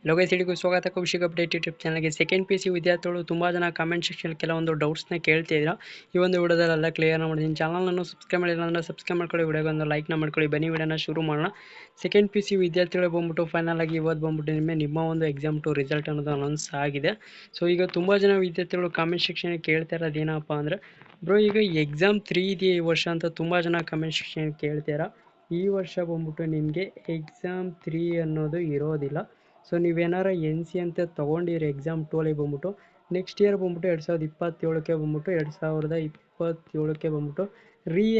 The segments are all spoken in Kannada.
ಲೋಕೇಶ್ ಸ್ವಾಗತ ಕೌಶಿಕ್ ಅಪ್ಡೇಟ್ ಯೂಟ್ಯೂಬ್ ಚಾನಲ್ಗೆ. ಸೆಕೆಂಡ್ ಪಿ ಸಿ ವಿದ್ಯಾರ್ಥಿಗಳು ತುಂಬ ಜನ ಕಾಮೆಂಟ್ ಸೆಕ್ಷನ್ ಕೆಲವೊಂದು ಡೌಟ್ಸ್ನ ಕೇಳ್ತಿದ್ದೀರಾ. ಈ ಒಂದು ವಿಡಿಯೋದಲ್ಲೆಲ್ಲ ಕ್ಲಿಯರ್ ಮಾಡಿದ್ದೀನಿ. ಚಾನಲನ್ನು ಸಬ್ಸ್ಕ್ರೈಬ್ ಮಾಡಿಲ್ಲ ಅಂದರೆ ಸಬ್ಸ್ಕ್ರೈಬ್ ಮಾಡ್ಕೊಳ್ಳಿ, ವಿಡಿಯೋಗೆ ಒಂದು ಲೈಕ್ನ ಮಾಡ್ಕೊಳ್ಳಿ. ಬನ್ನಿ ವಿಡಿಯೋನ ಶುರು ಮಾಡೋಣ. ಸೆಕೆಂಡ್ ಪಿ ಸಿ ವಿದ್ಯಾರ್ಥಿಗಳು ಬಂದ್ಬಿಟ್ಟು ಫೈನಲ್ ಆಗಿ ಇವತ್ತು ಬಂದ್ಬಿಟ್ಟು ನಿಮ್ಮ ಒಂದು ಎಕ್ಸಾಮ್ ಟು ರಿಸಲ್ಟ್ ಅನ್ನೋದು ಅನೌನ್ಸ್ ಆಗಿದೆ. ಸೊ ಈಗ ತುಂಬ ಜನ ವಿದ್ಯಾರ್ಥಿಗಳು ಕಾಮೆಂಟ್ ಸೆಕ್ಷನ್ ಕೇಳ್ತಾ ಇರೋದು ಏನಪ್ಪ ಅಂದರೆ, ಬ್ರೋ ಈಗ ಎಕ್ಸಾಮ್ 3 ಇದೆಯಾ ಈ ವರ್ಷ ಅಂತ ತುಂಬ ಜನ ಕಾಮೆಂಟ್ ಸೆಕ್ಷನ್ ಕೇಳ್ತೀರಾ. ಈ ವರ್ಷ ಬಂದ್ಬಿಟ್ಟು ನಿಮಗೆ ಎಕ್ಸಾಮ್ 3 ಅನ್ನೋದು ಇರೋದಿಲ್ಲ. ಸೊ ನೀವೇನಾರ ಎನ್ ಸಿ ಅಂತ ತೊಗೊಂಡಿರಿ ಎಕ್ಸಾಮ್ 2 ಬಂದ್ಬಿಟ್ಟು ನೆಕ್ಸ್ಟ್ ಇಯರ್ ಬಂದ್ಬಿಟ್ಟು 2027ಕ್ಕೆ ಬಂದ್ಬಿಟ್ಟು 2027ಕ್ಕೆ ಬಂದ್ಬಿಟ್ಟು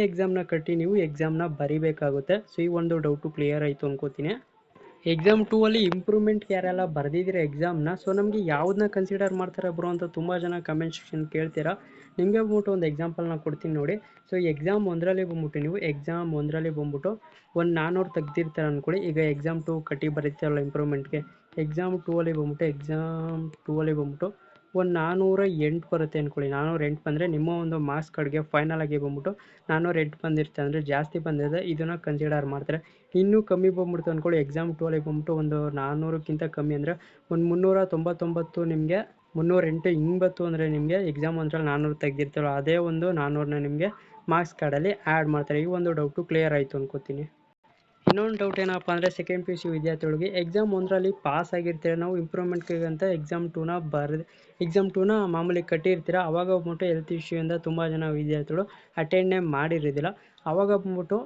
ಎಕ್ಸಾಮ್ನ ಕಟ್ಟಿ ನೀವು ಎಕ್ಸಾಮ್ನ ಬರಿಬೇಕಾಗುತ್ತೆ. ಸೊ ಈ ಒಂದು ಡೌಟು ಕ್ಲಿಯರ್ ಆಯಿತು ಅನ್ಕೋತೀನಿ. ಎಕ್ಸಾಮ್ 2 ಅಲ್ಲಿ ಇಂಪ್ರೂವ್ಮೆಂಟ್ಗೆ ಯಾರೆಲ್ಲ ಬರೆದಿದ್ದೀರಾ ಎಕ್ಸಾಮ್ನ, ಸೊ ನಮಗೆ ಯಾವುದನ್ನ ಕನ್ಸಿಡರ್ ಮಾಡ್ತಾರೆ ಬ್ರೋ ಅಂತ ತುಂಬ ಜನ ಕಮೆಂಟ್ ಸೆಕ್ಷನ್ ಕೇಳ್ತೀರಾ. ನಿಮಗೆ ಬಂದ್ಬಿಟ್ಟು ಒಂದು ಎಕ್ಸಾಂಪಲ್ನ ಕೊಡ್ತೀನಿ ನೋಡಿ. ಸೊ ಎಕ್ಸಾಮ್ 1ರಲ್ಲಿ ಬಂದ್ಬಿಟ್ಟು ನೀವು ಎಕ್ಸಾಮ್ 1ರಲ್ಲಿ ಬಂದ್ಬಿಟ್ಟು ಒಂದು 400 ತೆಗ್ದಿರ್ತಾರೆ ಅಂದ್ಕೊಳ್ಳಿ. ಈಗ ಎಕ್ಸಾಮ್ 2 ಕಟ್ಟಿ ಬರೀತಾರಲ್ಲ ಇಂಪ್ರೂವ್ಮೆಂಟ್ಗೆ, ಎಕ್ಸಾಮ್ 2ಅಲ್ಲಿ ಬಂದ್ಬಿಟ್ಟು ಒಂದು 408 ಬರುತ್ತೆ ಅಂದ್ಕೊಳ್ಳಿ. 408 ಬಂದರೆ ನಿಮ್ಮ ಒಂದು ಮಾರ್ಕ್ಸ್ ಕಾರ್ಡ್ಗೆ ಫೈನಲ್ ಆಗಿ ಬಂದ್ಬಿಟ್ಟು 408 ಬಂದಿರುತ್ತೆ ಅಂದರೆ ಜಾಸ್ತಿ ಬಂದಿದೆ, ಇದನ್ನು ಕನ್ಸಿಡರ್ ಮಾಡ್ತಾರೆ. ಇನ್ನೂ ಕಮ್ಮಿ ಬಂದ್ಬಿಡ್ತು ಅಂದ್ಕೊಳ್ಳಿ, ಎಕ್ಸಾಮ್ 2ಅಲ್ಲಿ ಬಂದ್ಬಿಟ್ಟು ಒಂದು 400ಕ್ಕಿಂತ ಕಮ್ಮಿ ಅಂದರೆ ಒಂದು 399 ನಿಮಗೆ 308 ಹಿಂಗೆ ಬಂತು ಅಂದರೆ ನಿಮಗೆ ಎಕ್ಸಾಮ್ 1ರಲ್ಲಿ 400 ತೆಗ್ದಿರ್ತಾರೋ ಅದೇ ಒಂದು 400ನ ನಿಮಗೆ ಮಾರ್ಕ್ಸ್ ಕಾರ್ಡಲ್ಲಿ ಆ್ಯಡ್ ಮಾಡ್ತಾರೆ. ಈ ಒಂದು ಡೌಟು ಕ್ಲಿಯರ್ ಆಯಿತು ಅನ್ಕೋತೀನಿ. ಇನ್ನೊಂದು ಡೌಟ್ ಏನಪ್ಪ ಅಂದರೆ, ಸೆಕೆಂಡ್ ಪಿ ಯು ಸಿ ವಿದ್ಯಾರ್ಥಿಗಳಿಗೆ ಎಕ್ಸಾಮ್ 1ರಲ್ಲಿ ಪಾಸ್ ಆಗಿರ್ತೀರ, ನಾವು ಇಂಪ್ರೂವ್ಮೆಂಟ್ಗೆ ಅಂತ ಎಕ್ಸಾಮ್ 2ನ ಮಾಮೂಲಿ ಕಟ್ಟಿರ್ತೀರ. ಅವಾಗ ಬಂದ್ಬಿಟ್ಟು ಹೆಲ್ತ್ ಇಶ್ಯೂಯಿಂದ ತುಂಬ ಜನ ವಿದ್ಯಾರ್ಥಿಗಳು ಅಟೆಂಡೇ ಮಾಡಿರೋದಿಲ್ಲ. ಅವಾಗ ಬಂದ್ಬಿಟ್ಟು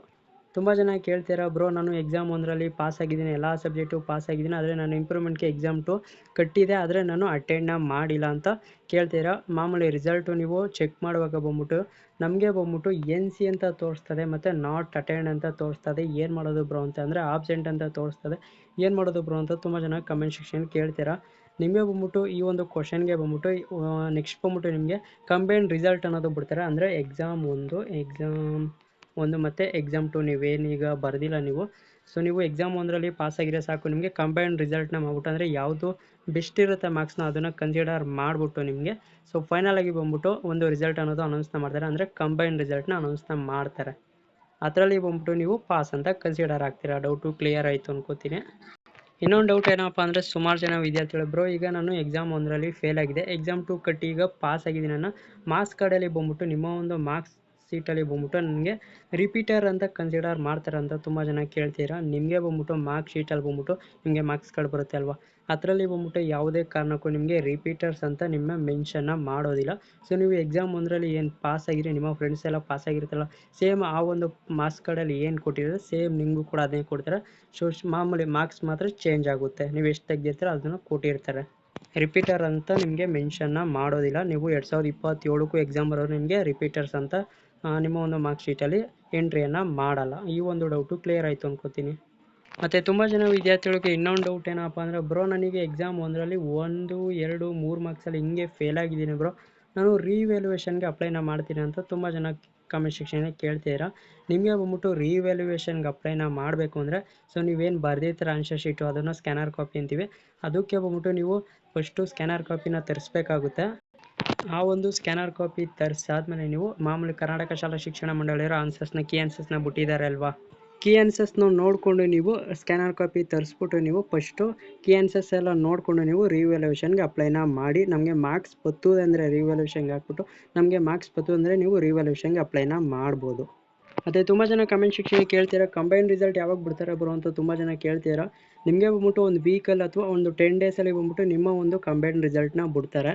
ತುಂಬ ಜನ ಕೇಳ್ತೀರಾ, ಬ್ರೋ ನಾನು ಎಕ್ಸಾಮ್ 1ರಲ್ಲಿ ಪಾಸ್ ಆಗಿದ್ದೀನಿ, ಎಲ್ಲ ಸಬ್ಜೆಕ್ಟು ಪಾಸ್ ಆಗಿದ್ದೀನಿ, ಆದರೆ ನಾನು ಇಂಪ್ರೂವ್ಮೆಂಟ್ಗೆ ಎಕ್ಸಾಮ್ 2 ಕಟ್ಟಿದೆ, ಆದರೆ ನಾನು ಅಟೆಂಡ್ನ ಮಾಡಿಲ್ಲ ಅಂತ ಕೇಳ್ತೀರಾ. ಮಾಮೂಲಿ ರಿಸಲ್ಟು ನೀವು ಚೆಕ್ ಮಾಡುವಾಗ ಬಂದ್ಬಿಟ್ಟು ನಮಗೆ ಬಂದ್ಬಿಟ್ಟು ಎನ್ ಸಿ ಅಂತ ತೋರಿಸ್ತದೆ ಮತ್ತು ನಾಟ್ ಅಟೆಂಡ್ ಅಂತ ತೋರಿಸ್ತದೆ. ಏನು ಮಾಡೋದು ಬ್ರೋ ಅಂತ ಅಂದರೆ ಆಬ್ಸೆಂಟ್ ಅಂತ ತೋರಿಸ್ತದೆ. ಏನು ಮಾಡೋದು ಬ್ರೋ ಅಂತ ತುಂಬ ಜನ ಕಮೆಂಟ್ ಸೆಕ್ಷನ್ ಕೇಳ್ತೀರಾ. ನಿಮಗೆ ಬಂದ್ಬಿಟ್ಟು ಈ ಒಂದು ಕ್ವಶನ್ಗೆ ಬಂದ್ಬಿಟ್ಟು ನೆಕ್ಸ್ಟ್ ಬಂದ್ಬಿಟ್ಟು ನಿಮಗೆ ಕಂಬೈನ್ ರಿಸಲ್ಟ್ ಅನ್ನೋದು ಬಿಡ್ತಾರೆ. ಅಂದರೆ ಎಕ್ಸಾಮ್ 1 ಮತ್ತು ಎಕ್ಸಾಮ್ 2 ನೀವೇನೀಗ ಬರೆದಿಲ್ಲ ನೀವು, ಸೊ ನೀವು ಎಕ್ಸಾಮ್ 1ರಲ್ಲಿ ಪಾಸ್ ಆಗಿರೋ ಸಾಕು, ನಿಮಗೆ ಕಂಬೈನ್ ರಿಸಲ್ಟ್ನ ಮಾಡ್ಬಿಟ್ಟು ಅಂದರೆ ಯಾವುದು ಬೆಸ್ಟ್ ಇರುತ್ತೆ ಮಾರ್ಕ್ಸ್ನ ಅದನ್ನು ಕನ್ಸಿಡರ್ ಮಾಡಿಬಿಟ್ಟು ನಿಮಗೆ ಸೊ ಫೈನಲ್ ಆಗಿ ಬಂದ್ಬಿಟ್ಟು ಒಂದು ರಿಸಲ್ಟ್ ಅನ್ನೋದು ಅನೌನ್ಸ್ನ ಮಾಡ್ತಾರೆ. ಅಂದರೆ ಕಂಬೈನ್ ರಿಸಲ್ಟ್ನ ಅನೌನ್ಸ್ನ ಮಾಡ್ತಾರೆ. ಅದರಲ್ಲಿ ಬಂದ್ಬಿಟ್ಟು ನೀವು ಪಾಸ್ ಅಂತ ಕನ್ಸಿಡರ್ ಆಗ್ತೀರಾ. ಡೌಟು ಕ್ಲಿಯರ್ ಆಯಿತು ಅನ್ಕೋತೀನಿ. ಇನ್ನೊಂದು ಡೌಟ್ ಏನಪ್ಪ ಅಂದರೆ, ಸುಮಾರು ಜನ ವಿದ್ಯಾರ್ಥಿಗಳು, ಬ್ರೋ ಈಗ ನಾನು ಎಕ್ಸಾಮ್ 1ರಲ್ಲಿ ಫೇಲ್ ಆಗಿದೆ, ಎಕ್ಸಾಮ್ 2 ಕಟ್ಟಿ ಈಗ ಪಾಸ್ ಆಗಿದ್ದೀನಿ, ನನ್ನ ಮಾರ್ಕ್ಸ್ ಕಾರ್ಡಲ್ಲಿ ಬಂದ್ಬಿಟ್ಟು ನಿಮ್ಮ ಒಂದು ಮಾರ್ಕ್ಸ್ ಸೀಟಲ್ಲಿ ಬಂದ್ಬಿಟ್ಟು ನನಗೆ ರಿಪೀಟರ್ ಅಂತ ಕನ್ಸಿಡರ್ ಮಾಡ್ತಾರೆ ಅಂತ ತುಂಬ ಜನ ಕೇಳ್ತೀರಾ. ನಿಮಗೆ ಬಂದ್ಬಿಟ್ಟು ಮಾರ್ಕ್ಸ್ ಶೀಟಲ್ಲಿ ಬಂದ್ಬಿಟ್ಟು ನಿಮಗೆ ಮಾರ್ಕ್ಸ್ ಕಾರ್ಡ್ ಬರುತ್ತೆ ಅಲ್ವಾ, ಅದರಲ್ಲಿ ಬಂದ್ಬಿಟ್ಟು ಯಾವುದೇ ಕಾರಣಕ್ಕೂ ನಿಮಗೆ ರಿಪೀಟರ್ಸ್ ಅಂತ ನಿಮ್ಮ ಮೆನ್ಷನ್ನ ಮಾಡೋದಿಲ್ಲ. ಸೊ ನೀವು ಎಕ್ಸಾಮ್ 1ರಲ್ಲಿ ಏನು ಪಾಸ್ ಆಗಿರಿ, ನಿಮ್ಮ ಫ್ರೆಂಡ್ಸ್ ಎಲ್ಲ ಪಾಸ್ ಆಗಿರುತ್ತಲ್ಲ, ಸೇಮ್ ಆ ಒಂದು ಮಾರ್ಕ್ಸ್ ಕಾರ್ಡಲ್ಲಿ ಏನು ಕೊಟ್ಟಿರೋದು ಸೇಮ್ ನಿಮಗೂ ಕೂಡ ಅದನ್ನೇ ಕೊಡ್ತಾರೆ. ಸೊ ಮಾಮೂಲಿ ಮಾರ್ಕ್ಸ್ ಮಾತ್ರ ಚೇಂಜ್ ಆಗುತ್ತೆ, ನೀವು ಎಷ್ಟು ತೆಗ್ದಿರ್ತೀರೋ ಅದನ್ನು ಕೊಟ್ಟಿರ್ತಾರೆ. ರಿಪೀಟರ್ ಅಂತ ನಿಮಗೆ ಮೆನ್ಷನ್ನ ಮಾಡೋದಿಲ್ಲ. ನೀವು 2027ಕ್ಕೂ ಎಕ್ಸಾಮ್ ಬರೋರು ನಿಮಗೆ ರಿಪೀಟರ್ಸ್ ಅಂತ ನಿಮ್ಮ ಒಂದು ಮಾರ್ಕ್ಸ್ ಶೀಟಲ್ಲಿ ಎಂಟ್ರಿಯನ್ನು ಮಾಡಲ್ಲ. ಈ ಒಂದು ಡೌಟು ಕ್ಲಿಯರ್ ಆಯಿತು ಅನ್ಕೋತೀನಿ. ಮತ್ತು ತುಂಬ ಜನ ವಿದ್ಯಾರ್ಥಿಗಳಿಗೆ ಇನ್ನೊಂದು ಡೌಟ್ ಏನಪ್ಪ ಅಂದರೆ, ಬ್ರೋ ನನಗೆ ಎಕ್ಸಾಮ್ 1ರಲ್ಲಿ 1, 2, 3 ಮಾರ್ಕ್ಸಲ್ಲಿ ಹಿಂಗೆ ಫೇಲ್ ಆಗಿದ್ದೀನಿ ಬ್ರೋ, ನಾನು ರೀವ್ಯಾಲ್ಯೂಯೇಷನ್ಗೆ ಅಪ್ಲೈನ ಮಾಡ್ತೀನಿ ಅಂತ ತುಂಬ ಜನ ಕಮೆಂಟ್ ಸೆಕ್ಷನಲ್ಲಿ ಕೇಳ್ತೀರಾ. ನಿಮಗೆ ಬಂದ್ಬಿಟ್ಟು ರೀವ್ಯಾಲ್ಯೂಯೇಷನ್ಗೆ ಅಪ್ಲೈನ ಮಾಡಬೇಕು ಅಂದರೆ ಸೊ ನೀವೇನು ಬರೆದಿರ್ತೀರ ಆನ್ಸರ್ ಶೀಟು ಅದನ್ನು ಸ್ಕ್ಯಾನರ್ ಕಾಪಿ ಅಂತೀವಿ, ಅದಕ್ಕೆ ಬಂದ್ಬಿಟ್ಟು ನೀವು ಫಸ್ಟು ಸ್ಕ್ಯಾನರ್ ಕಾಪಿನ ತರಿಸ್ಬೇಕಾಗುತ್ತೆ. ಆ ಒಂದು ಸ್ಕ್ಯಾನರ್ ಕಾಪಿ ತರಿಸಾದ್ಮೇಲೆ ನೀವು ಮಾಮೂಲಿ ಕರ್ನಾಟಕ ಶಾಲಾ ಶಿಕ್ಷಣ ಮಂಡಳಿಯವರು ಕೀ ಆನ್ಸರ್ಸ್ನ ಬಿಟ್ಟಿದ್ದಾರೆ ಅಲ್ವಾ, ಕೀ ಆನ್ಸರ್ಸ್ನ ನೋಡಿಕೊಂಡು ನೀವು ಸ್ಕ್ಯಾನರ್ ಕಾಪಿ ತರಿಸ್ಬಿಟ್ಟು ನೀವು ಫಸ್ಟು ಕೀ ಆನ್ಸರ್ಸ್ ಎಲ್ಲ ನೋಡಿಕೊಂಡು ನೀವು ರೀವ್ಯಾಲ್ಯೂಯೇಷನ್ಗೆ ಅಪ್ಲೈನ ಮಾಡಿ. ನಮಗೆ ಮಾರ್ಕ್ಸ್ ಬರ್ತದೆ ಅಂದರೆ ರೀವ್ಯಾಲ್ಯೂಯೇಷನ್ಗೆ ಹಾಕ್ಬಿಟ್ಟು ನಮಗೆ ಮಾರ್ಕ್ಸ್ ಬರ್ತದೆ ಅಂದರೆ ನೀವು ರೀವ್ಯಾಲ್ಯೂಯೇಷನ್ಗೆ ಅಪ್ಲೈನ ಮಾಡ್ಬೋದು. ಮತ್ತು ತುಂಬ ಜನ ಕಮೆಂಟ್ ಸೆಕ್ಷನ್ ಕೇಳ್ತೀರಾ, ಕಂಬೈನ್ ರಿಸಲ್ಟ್ ಯಾವಾಗ ಬಿಡ್ತಾರೆ ಬ್ರೋ ಅಂತ ತುಂಬ ಜನ ಕೇಳ್ತೀರಾ. ನಿಮಗೆ ಬಂದ್ಬಿಟ್ಟು ಒಂದು ವೀಕಲ್ಲಿ ಅಥವಾ ಒಂದು 10 ಡೇಸಲ್ಲಿ ಬಂದ್ಬಿಟ್ಟು ನಿಮ್ಮ ಒಂದು ಕಂಬೈನ್ ರಿಸಲ್ಟ್ನ ಬಿಡ್ತಾರೆ.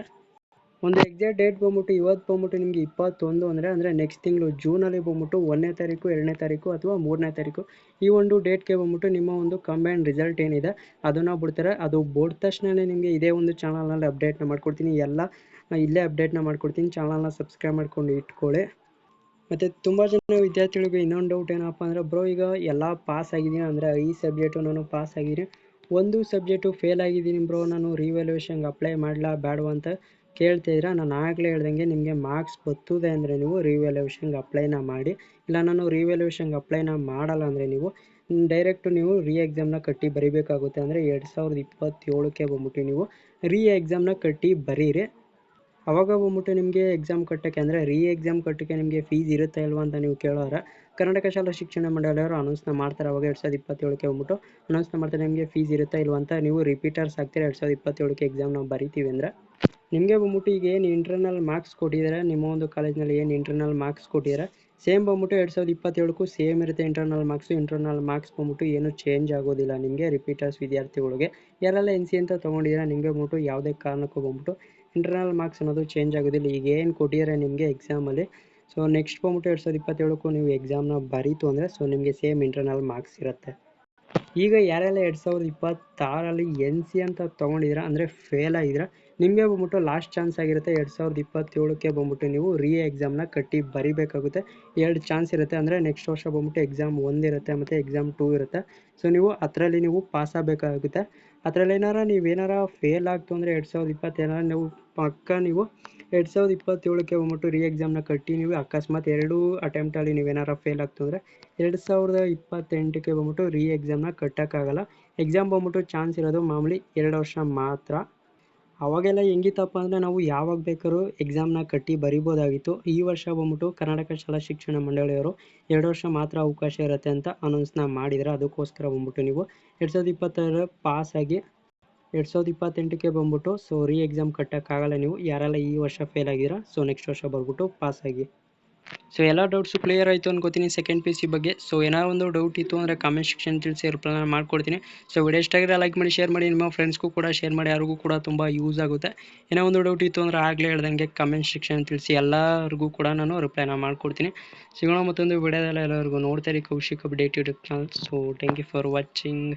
ಒಂದು ಎಕ್ಸಾಕ್ಟ್ ಡೇಟ್ ಬಂದ್ಬಿಟ್ಟು ಇವತ್ತು ಬಂದ್ಬಿಟ್ಟು ನಿಮಗೆ 21 ಅಂದರೆ ನೆಕ್ಸ್ಟ್ ತಿಂಗಳು ಜೂನಲ್ಲಿ ಬಂದ್ಬಿಟ್ಟು 1ನೇ ತಾರೀಕು, 2ನೇ ತಾರೀಕು ಅಥವಾ 3ನೇ ತಾರೀಕು ಈ ಒಂದು ಡೇಟ್ಗೆ ಬಂದ್ಬಿಟ್ಟು ನಿಮ್ಮ ಒಂದು ಕಂಬೈನ್ ರಿಸಲ್ಟ್ ಏನಿದೆ ಅದನ್ನು ಬಿಡ್ತಾರೆ. ಅದು ಬಿಟ್ಟ ತಕ್ಷಣವೇ ನಿಮಗೆ ಇದೇ ಒಂದು ಚಾನಲ್ನಲ್ಲಿ ಅಪ್ಡೇಟ್ನ ಮಾಡ್ಕೊಡ್ತೀನಿ, ಎಲ್ಲ ಇಲ್ಲೇ ಅಪ್ಡೇಟ್ನ ಮಾಡ್ಕೊಡ್ತೀನಿ. ಚಾನಲ್ನ ಸಬ್ಸ್ಕ್ರೈಬ್ ಮಾಡ್ಕೊಂಡು ಇಟ್ಕೊಳ್ಳಿ. ಮತ್ತು ತುಂಬ ಜನ ವಿದ್ಯಾರ್ಥಿಗಳಿಗೆ ಇನ್ನೊಂದು ಡೌಟ್ ಏನಪ್ಪ ಅಂದರೆ, ಬ್ರೋ ಈಗ ಎಲ್ಲ ಪಾಸ್ ಆಗಿದ್ದೀನಿ ಅಂದರೆ 5 ಸಬ್ಜೆಕ್ಟು ನಾನು ಪಾಸ್ ಆಗಿದ್ದೀನಿ, ಒಂದು ಸಬ್ಜೆಕ್ಟು ಫೇಲ್ ಆಗಿದ್ದೀನಿ ಬ್ರೋ, ನಾನು ರೀವ್ಯಾಲ್ಯೂಯೇಷನ್ಗೆ ಅಪ್ಲೈ ಮಾಡಲಾ ಬೇಡವಾ ಅಂತ ಕೇಳ್ತಿದ್ದೀರಾ. ನಾನು ಆಗಲೇ ಹೇಳ್ದಂಗೆ ನಿಮಗೆ ಮಾರ್ಕ್ಸ್ ಬರ್ತದೆ ಅಂದರೆ ನೀವು ರೀವ್ಯಾಲ್ಯೂಯೇಷನ್ಗೆ ಅಪ್ಲೈನ ಮಾಡಿ, ಇಲ್ಲ ನಾನು ರೀವ್ಯಾಲ್ಯೂಯೇಷನ್ಗೆ ಅಪ್ಲೈನ ಮಾಡಲ್ಲ ಅಂದರೆ ನೀವು ಡೈರೆಕ್ಟು ನೀವು ಎಕ್ಸಾಮ್ನ ಕಟ್ಟಿ ಬರೀಬೇಕಾಗುತ್ತೆ. ಅಂದರೆ 2027ಕ್ಕೆ ಬಂದ್ಬಿಟ್ಟು ನೀವು ಎಕ್ಸಾಮ್ನ ಕಟ್ಟಿ ಬರೀರಿ. ಅವಾಗ ಬಂದ್ಬಿಟ್ಟು ನಿಮಗೆ ಎಕ್ಸಾಮ್ ಕಟ್ಟೋಕ್ಕೆ ಅಂದರೆ ಎಕ್ಸಾಮ್ ಕಟ್ಟೋಕ್ಕೆ ನಿಮಗೆ ಫೀಸ್ ಇರುತ್ತೆ ಇಲ್ವಾ ಅಂತ ನೀವು ಕೇಳೋರೆ, ಕರ್ನಾಟಕ ಶಾಲಾ ಶಿಕ್ಷಣ ಮಂಡಳಿಯವರು ಅನೌನ್ಸ್ನ ಮಾಡ್ತಾರೆ. ಅವಾಗ 2027ಕ್ಕೆ ಬಂದ್ಬಿಟ್ಟು ಅನೌನ್ಸ್ನ ಮಾಡ್ತಾರೆ ನಿಮಗೆ ಫೀಸ್ ಇರುತ್ತೆ ಇಲ್ವಾ ಅಂತ. ನೀವು ರಿಪೀಟರ್ಸ್ ಆಗ್ತೀರಾ 2027ಕ್ಕೆ ಎಕ್ಸಾಮ್ ನಾವು ಬರಿತೀವಿ ಅಂದರೆ ನಿಮಗೆ ಬಂದ್ಬಿಟ್ಟು ಈಗ ಏನು ಇಂಟರ್ನಲ್ ಮಾರ್ಕ್ಸ್ ಕೊಟ್ಟಿದ್ದಾರೆ ನಿಮ್ಮ ಒಂದು ಕಾಲೇಜ್ನಲ್ಲಿ ಏನು ಇಂಟರ್ನಲ್ ಮಾರ್ಕ್ಸ್ ಕೊಟ್ಟಿದ್ದಾರೆ ಸೇಮ್ ಬಂದ್ಬಿಟ್ಟು 2027ಕ್ಕೂ ಸೇಮ್ ಇರುತ್ತೆ ಇಂಟರ್ನಲ್ ಮಾರ್ಕ್ಸ್ ಬಂದ್ಬಿಟ್ಟು ಏನು ಚೇಂಜ್ ಆಗೋದಿಲ್ಲ ನಿಮಗೆ ರಿಪೀಟರ್ಸ್ ವಿದ್ಯಾರ್ಥಿಗಳಿಗೆ. ಯಾರೆಲ್ಲ NC ಅಂತ ತೊಗೊಂಡಿದ್ದೀರಾ ನಿಮಗೆ ಬಂದ್ಬಿಟ್ಟು ಯಾವುದೇ ಕಾರಣಕ್ಕೂ ಬಂದ್ಬಿಟ್ಟು ಇಂಟರ್ನಲ್ ಮಾರ್ಕ್ಸ್ ಅನ್ನೋದು ಚೇಂಜ್ ಆಗೋದಿಲ್ಲ. ಈಗ ಏನು ಕೊಟ್ಟಿದ್ದಾರೆ ನಿಮಗೆ ಎಕ್ಸಾಮಲ್ಲಿ, ಸೊ ನೆಕ್ಸ್ಟ್ ಬಂದ್ಬಿಟ್ಟು 2027ಕ್ಕೂ ನೀವು ಎಕ್ಸಾಮ್ನ ಬರೀತು ಅಂದರೆ ಸೊ ನಿಮಗೆ ಸೇಮ್ ಇಂಟರ್ನಲ್ ಮಾರ್ಕ್ಸ್ ಇರುತ್ತೆ. ಈಗ ಯಾರೆಲ್ಲ 2026ರಲ್ಲಿ NC ಅಂತ ತೊಗೊಂಡಿದ್ದೀರಾ ಅಂದರೆ ಫೇಲ್ ಆಗಿದ್ದೀರಾ ನಿಮಗೆ ಬಂದ್ಬಿಟ್ಟು ಲಾಸ್ಟ್ ಚಾನ್ಸ್ ಆಗಿರುತ್ತೆ 2027ಕ್ಕೆ ಬಂದ್ಬಿಟ್ಟು ನೀವು ಎಕ್ಸಾಮ್ನ ಕಟ್ಟಿ ಬರಿಬೇಕಾಗುತ್ತೆ. 2 ಚಾನ್ಸ್ ಇರುತ್ತೆ, ಅಂದರೆ ನೆಕ್ಸ್ಟ್ ವರ್ಷ ಬಂದ್ಬಿಟ್ಟು ಎಕ್ಸಾಮ್ 1 ಇರುತ್ತೆ ಮತ್ತು ಎಕ್ಸಾಮ್ 2 ಇರುತ್ತೆ. ಸೊ ನೀವು ಅದರಲ್ಲಿ ನೀವು ಪಾಸ್ ಆಗಬೇಕಾಗುತ್ತೆ. ಅದರಲ್ಲಿ ನೀವೇನಾರ ಫೇಲ್ ಆಗ್ತು ಅಂದರೆ 2027 ನೀವು ಪಕ್ಕ ನೀವು 2027ಕ್ಕೆ ಬಂದ್ಬಿಟ್ಟು ಎಕ್ಸಾಮ್ನ ಕಟ್ಟಿ ನೀವು ಅಕಸ್ಮಾತ್ 2 ಅಟೆಂಪ್ಟಲ್ಲಿ ನೀವೇನಾರ ಫೇಲ್ ಆಗ್ತು ಅಂದರೆ 2028ಕ್ಕೆ ಬಂದ್ಬಿಟ್ಟು ಎಕ್ಸಾಮ್ನ ಕಟ್ಟೋಕ್ಕಾಗಲ್ಲ. ಎಕ್ಸಾಮ್ ಬಂದ್ಬಿಟ್ಟು ಚಾನ್ಸ್ ಇರೋದು ಮಾಮೂಲಿ 2 ವರ್ಷ ಮಾತ್ರ. ಅವಾಗೆಲ್ಲ ಹೆಂಗಿತ್ತಪ್ಪ ಅಂದರೆ ನಾವು ಯಾವಾಗ ಬೇಕಾದ್ರೂ ಎಕ್ಸಾಮ್ನ ಕಟ್ಟಿ ಬರಿಬೋದಾಗಿತ್ತು. ಈ ವರ್ಷ ಬಂದ್ಬಿಟ್ಟು ಕರ್ನಾಟಕ ಶಾಲಾ ಶಿಕ್ಷಣ ಮಂಡಳಿಯವರು 2 ವರ್ಷ ಮಾತ್ರ ಅವಕಾಶ ಇರುತ್ತೆ ಅಂತ ಅನೌನ್ಸ್ನ ಮಾಡಿದರೆ, ಅದಕ್ಕೋಸ್ಕರ ಬಂದ್ಬಿಟ್ಟು ನೀವು 2026 ಪಾಸಾಗಿ 2028ಕ್ಕೆ ಬಂದ್ಬಿಟ್ಟು ಸೊ ಎಕ್ಸಾಮ್ ಕಟ್ಟೋಕ್ಕಾಗಲ್ಲ ನೀವು ಯಾರೆಲ್ಲ ಈ ವರ್ಷ ಫೇಲ್ ಆಗಿದ್ದೀರಾ. ಸೊ ನೆಕ್ಸ್ಟ್ ವರ್ಷ ಬರ್ಬಿಟ್ಟು ಪಾಸಾಗಿ. ಸೊ ಎಲ್ಲ ಡೌಟ್ಸು ಕ್ಲಿಯರ್ ಆಯಿತು ಅನ್ಕೋತೀನಿ ಸೆಕೆಂಡ್ PC ಬಗ್ಗೆ. ಸೊ ಏನಾದ್ರು ಒಂದು ಡೌಟ್ ಇತ್ತು ಅಂದರೆ ಕಾಮೆಂಟ್ ಸೆಕ್ಷನ್ ತಿಳಿಸಿ ರಿಪ್ಲೈ ಮಾಡ್ಕೊಡ್ತೀನಿ. ಸೊ ವಿಡಿಯೋ ಇಷ್ಟ ಆಗಿದ್ರೆ ಲೈಕ್ ಮಾಡಿ, ಶೇರ್ ಮಾಡಿ, ನಿಮ್ಮ ಫ್ರೆಂಡ್ಸ್ಗೂ ಕೂಡ ಶೇರ್ ಮಾಡಿ, ಯಾರಿಗೂ ಕೂಡ ತುಂಬ ಯೂಸ್ ಆಗುತ್ತೆ. ಏನೋ ಒಂದು ಡೌಟ್ ಇತ್ತು ಅಂದರೆ ಆಗಲೇ ಹೇಳ್ದಂಗೆ ಕಾಮೆಂಟ್ ಸೆಕ್ಷನ್ ತಿಳಿಸಿ, ಎಲ್ಲರಿಗೂ ಕೂಡ ನಾನು ರಿಪ್ಲೈನ ಮಾಡ್ಕೊಡ್ತೀನಿ. ಸಿಗೋಣ ಮತ್ತೊಂದು ವಿಡಿಯೋದಲ್ಲ. ಎಲ್ಲರಿಗೂ ನೋಡ್ತಾ ಇರಿ Kaushik update YouTube channel. So thank you for watching.